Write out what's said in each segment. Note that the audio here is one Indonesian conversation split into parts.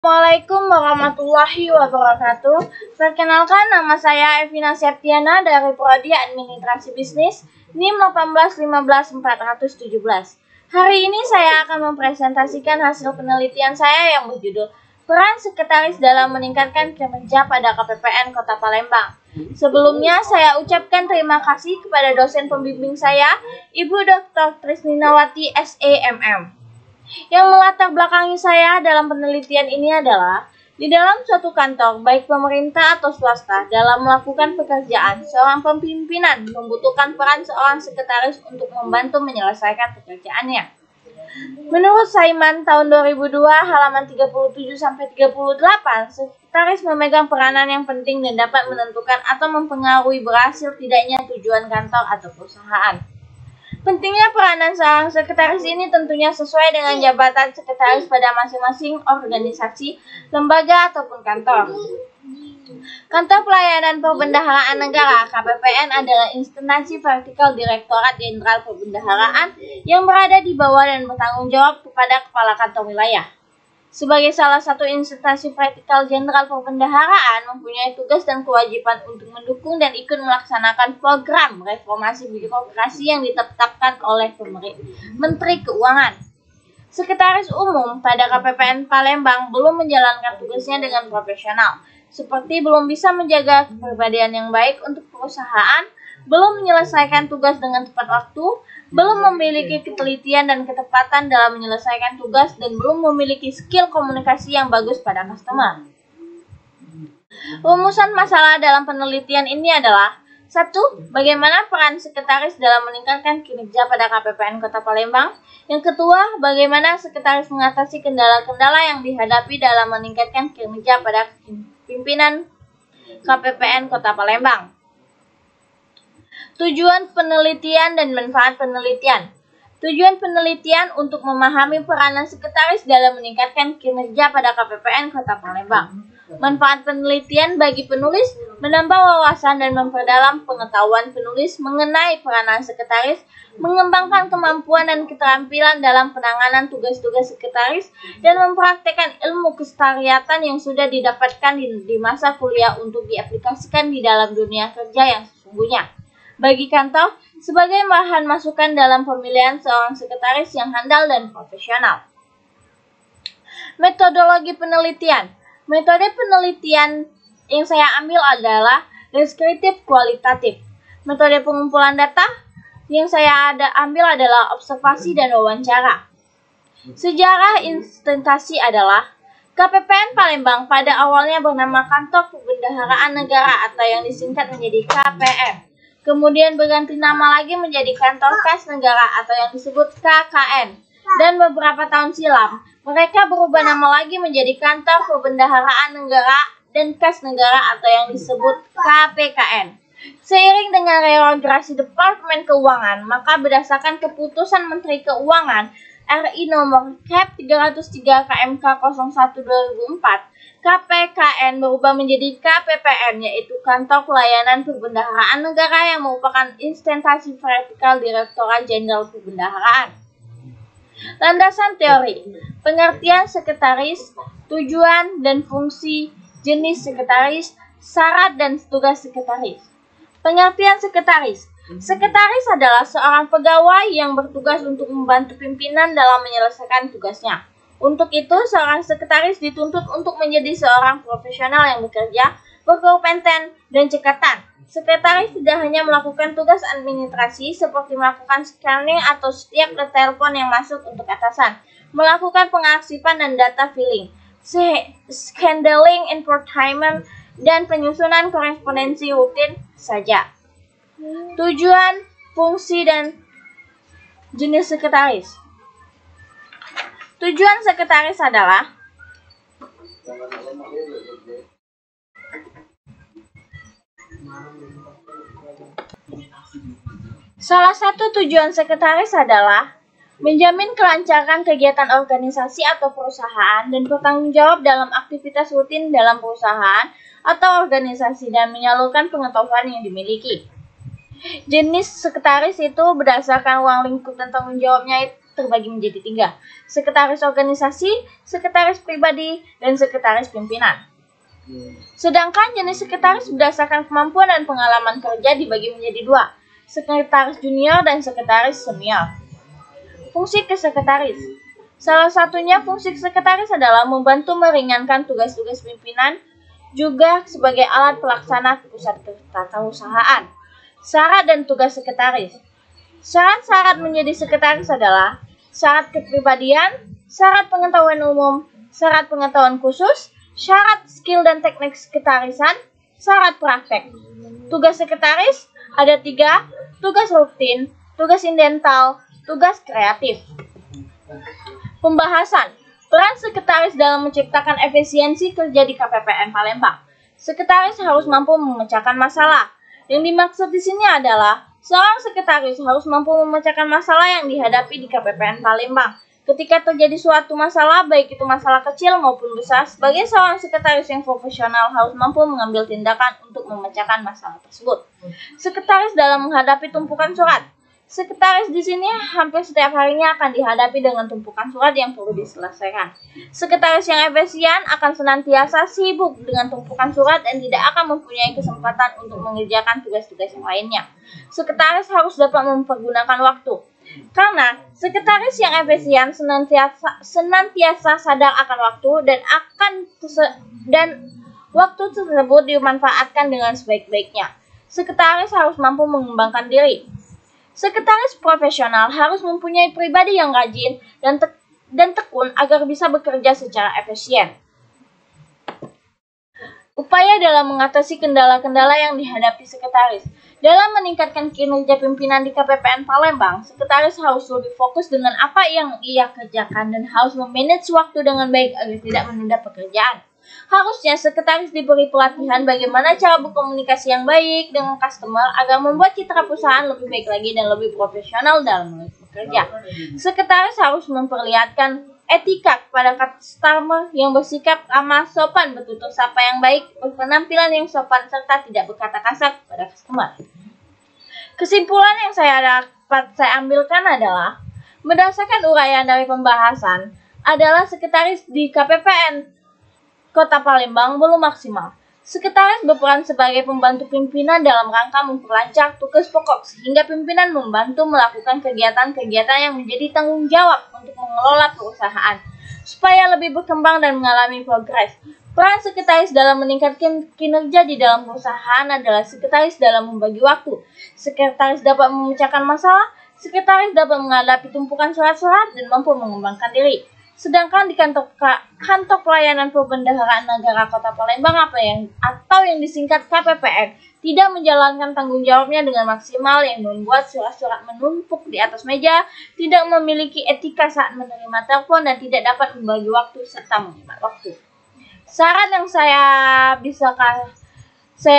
Assalamualaikum warahmatullahi wabarakatuh. Perkenalkan, nama saya Evina Septiana dari Prodi Administrasi Bisnis NIM 1815417. Hari ini saya akan mempresentasikan hasil penelitian saya yang berjudul Peran Sekretaris dalam Meningkatkan Kinerja pada KPPN Kota Palembang. Sebelumnya, saya ucapkan terima kasih kepada dosen pembimbing saya, Ibu Dr. Trisninawati SEMM. Yang melatar belakangi saya dalam penelitian ini adalah di dalam suatu kantor, baik pemerintah atau swasta, dalam melakukan pekerjaan, seorang pimpinan membutuhkan peran seorang sekretaris untuk membantu menyelesaikan pekerjaannya. Menurut Saiman tahun 2002 halaman 37-38, sekretaris memegang peranan yang penting dan dapat menentukan atau mempengaruhi berhasil tidaknya tujuan kantor atau perusahaan. Pentingnya peranan seorang sekretaris ini tentunya sesuai dengan jabatan sekretaris pada masing-masing organisasi, lembaga, ataupun kantor. Kantor Pelayanan Perbendaharaan Negara (KPPN) adalah instansi vertikal Direktorat Jenderal Perbendaharaan yang berada di bawah dan bertanggung jawab kepada Kepala Kantor Wilayah. Sebagai salah satu instansi vertikal Jenderal Perbendaharaan, mempunyai tugas dan kewajiban untuk mendukung dan ikut melaksanakan program reformasi birokrasi yang ditetapkan oleh Menteri Keuangan. Sekretaris Umum pada KPPN Palembang belum menjalankan tugasnya dengan profesional, seperti belum bisa menjaga kepribadian yang baik untuk perusahaan, belum menyelesaikan tugas dengan tepat waktu, belum memiliki ketelitian dan ketepatan dalam menyelesaikan tugas, dan belum memiliki skill komunikasi yang bagus pada customer. Rumusan masalah dalam penelitian ini adalah 1. Bagaimana peran sekretaris dalam meningkatkan kinerja pada KPPN Kota Palembang? Yang kedua, bagaimana sekretaris mengatasi kendala-kendala yang dihadapi dalam meningkatkan kinerja pada pimpinan KPPN Kota Palembang? Tujuan penelitian dan manfaat penelitian. Tujuan penelitian untuk memahami peranan sekretaris dalam meningkatkan kinerja pada KPPN Kota Palembang. Manfaat penelitian bagi penulis, menambah wawasan dan memperdalam pengetahuan penulis mengenai peranan sekretaris, mengembangkan kemampuan dan keterampilan dalam penanganan tugas-tugas sekretaris, dan mempraktekkan ilmu kesekretariatan yang sudah didapatkan di masa kuliah untuk diaplikasikan di dalam dunia kerja yang sesungguhnya. Bagi kantor, sebagai bahan masukan dalam pemilihan seorang sekretaris yang handal dan profesional. Metodologi penelitian. Metode penelitian yang saya ambil adalah deskriptif kualitatif. Metode pengumpulan data yang saya ambil adalah observasi dan wawancara. Sejarah instansi adalah KPPN Palembang pada awalnya bernama Kantor Perbendaharaan Negara atau yang disingkat menjadi KPN. Kemudian berganti nama lagi menjadi Kantor Kas Negara atau yang disebut KKN. Dan beberapa tahun silam, mereka berubah nama lagi menjadi Kantor Perbendaharaan Negara dan Kas Negara atau yang disebut KPKN. Seiring dengan reorganisasi Departemen Keuangan, maka berdasarkan keputusan Menteri Keuangan RI nomor Kep 303 KMK 01/2004, KPKN berubah menjadi KPPN, yaitu Kantor Pelayanan Perbendaharaan Negara yang merupakan instansi vertikal Direktorat Jenderal Perbendaharaan. Landasan teori, pengertian sekretaris, tujuan dan fungsi, jenis sekretaris, syarat dan tugas sekretaris. Pengertian sekretaris. Sekretaris adalah seorang pegawai yang bertugas untuk membantu pimpinan dalam menyelesaikan tugasnya. Untuk itu, seorang sekretaris dituntut untuk menjadi seorang profesional yang bekerja, berkompeten, dan cekatan. Sekretaris tidak hanya melakukan tugas administrasi seperti melakukan scanning atau setiap telepon yang masuk untuk atasan, melakukan pengarsipan dan data filling, handling infotainment, dan penyusunan korespondensi rutin saja. Tujuan, fungsi, dan jenis sekretaris. Tujuan sekretaris adalah salah satu tujuan sekretaris adalah menjamin kelancaran kegiatan organisasi atau perusahaan dan bertanggung jawab dalam aktivitas rutin dalam perusahaan atau organisasi dan menyalurkan pengetahuan yang dimiliki. Jenis sekretaris itu berdasarkan ruang lingkup dan tanggung jawabnya terbagi menjadi 3, sekretaris organisasi, sekretaris pribadi, dan sekretaris pimpinan. Sedangkan jenis sekretaris berdasarkan kemampuan dan pengalaman kerja dibagi menjadi 2, sekretaris junior dan sekretaris senior. Fungsi kesekretaris. Salah satunya fungsi sekretaris adalah membantu meringankan tugas-tugas pimpinan, juga sebagai alat pelaksana pusat ketatarusahaan. Syarat dan tugas sekretaris. Syarat-syarat menjadi sekretaris adalah syarat kepribadian, syarat pengetahuan umum, syarat pengetahuan khusus, syarat skill dan teknik sekretarisan, syarat praktek. Tugas sekretaris ada 3, tugas rutin, tugas indental, tugas kreatif. Pembahasan. Peran sekretaris dalam menciptakan efisiensi kerja di KPPN Palembang. Sekretaris harus mampu memecahkan masalah. Yang dimaksud di sini adalah seorang sekretaris harus mampu memecahkan masalah yang dihadapi di KPPN Palembang. Ketika terjadi suatu masalah, baik itu masalah kecil maupun besar, sebagai seorang sekretaris yang profesional harus mampu mengambil tindakan untuk memecahkan masalah tersebut. Sekretaris dalam menghadapi tumpukan surat. Sekretaris di sini hampir setiap harinya akan dihadapi dengan tumpukan surat yang perlu diselesaikan. Sekretaris yang efisien akan senantiasa sibuk dengan tumpukan surat dan tidak akan mempunyai kesempatan untuk mengerjakan tugas-tugas yang lainnya. Sekretaris harus dapat mempergunakan waktu. Karena sekretaris yang efisien senantiasa sadar akan waktu dan waktu tersebut dimanfaatkan dengan sebaik-baiknya. Sekretaris harus mampu mengembangkan diri. Sekretaris profesional harus mempunyai pribadi yang rajin dan tekun agar bisa bekerja secara efisien. Upaya dalam mengatasi kendala-kendala yang dihadapi sekretaris. Dalam meningkatkan kinerja pimpinan di KPPN Palembang, sekretaris harus lebih fokus dengan apa yang ia kerjakan dan harus memanage waktu dengan baik agar tidak menunda pekerjaan. Harusnya sekretaris diberi pelatihan bagaimana cara berkomunikasi yang baik dengan customer agar membuat citra perusahaan lebih baik lagi dan lebih profesional dalam bekerja. Sekretaris harus memperlihatkan etika kepada customer yang bersikap ramah, sopan, bertutur sapa yang baik, berpenampilan yang sopan, serta tidak berkata kasar kepada customer. Kesimpulan yang saya ambilkan adalah, berdasarkan uraian dari pembahasan, adalah sekretaris di KPPN Kota Palembang belum maksimal. Sekretaris berperan sebagai pembantu pimpinan dalam rangka memperlancar tugas pokok sehingga pimpinan membantu melakukan kegiatan-kegiatan yang menjadi tanggung jawab untuk mengelola perusahaan supaya lebih berkembang dan mengalami progres. Peran sekretaris dalam meningkatkan kinerja di dalam perusahaan adalah sekretaris dalam membagi waktu. Sekretaris dapat memecahkan masalah, sekretaris dapat menghadapi tumpukan surat-surat dan mampu mengembangkan diri. Sedangkan di kantor pelayanan perbendaharaan negara Kota Palembang atau yang disingkat KPPN tidak menjalankan tanggung jawabnya dengan maksimal yang membuat surat-surat menumpuk di atas meja, tidak memiliki etika saat menerima telepon dan tidak dapat membagi waktu serta menghemat waktu. Saran yang saya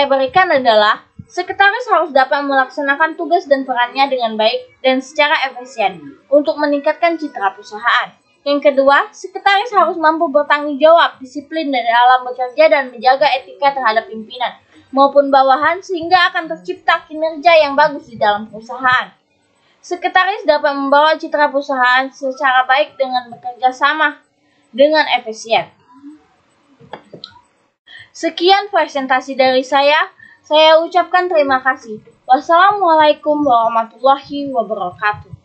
berikan adalah sekretaris harus dapat melaksanakan tugas dan perannya dengan baik dan secara efisien untuk meningkatkan citra perusahaan. Yang kedua, sekretaris harus mampu bertanggung jawab, disiplin dalam bekerja dan menjaga etika terhadap pimpinan maupun bawahan sehingga akan tercipta kinerja yang bagus di dalam perusahaan. Sekretaris dapat membawa citra perusahaan secara baik dengan bekerja sama dengan efisien. Sekian presentasi dari saya ucapkan terima kasih. Wassalamualaikum warahmatullahi wabarakatuh.